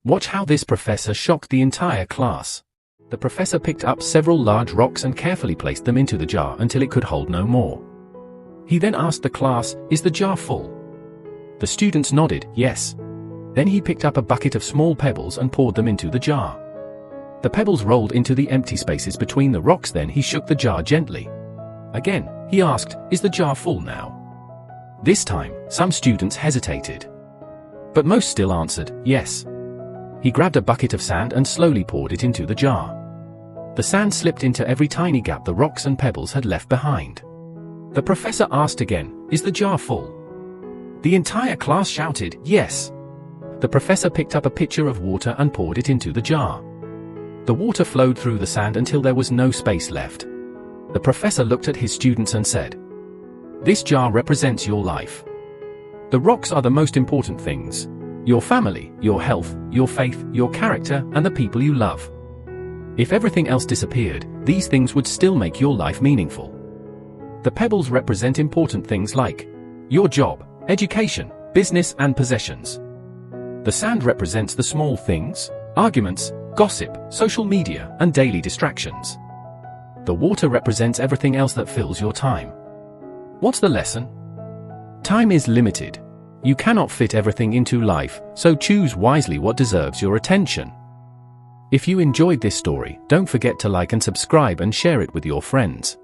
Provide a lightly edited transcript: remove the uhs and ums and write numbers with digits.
Watch how this professor shocked the entire class. The professor picked up several large rocks and carefully placed them into the jar until it could hold no more. He then asked the class, "Is the jar full?" The students nodded, yes. Then he picked up a bucket of small pebbles and poured them into the jar. The pebbles rolled into the empty spaces between the rocks. Then he shook the jar gently. Again, he asked, "Is the jar full now?" This time, some students hesitated. But most still answered, yes. He grabbed a bucket of sand and slowly poured it into the jar. The sand slipped into every tiny gap the rocks and pebbles had left behind. The professor asked again, "Is the jar full?" The entire class shouted, yes. The professor picked up a pitcher of water and poured it into the jar. The water flowed through the sand until there was no space left. The professor looked at his students and said, "This jar represents your life. The rocks are the most important things. Your family, your health, your faith, your character, and the people you love. If everything else disappeared, these things would still make your life meaningful. The pebbles represent important things like your job, education, business, and possessions. The sand represents the small things, arguments, gossip, social media, and daily distractions. The water represents everything else that fills your time. What's the lesson? Time is limited. You cannot fit everything into life, so choose wisely what deserves your attention." If you enjoyed this story, don't forget to like and subscribe and share it with your friends.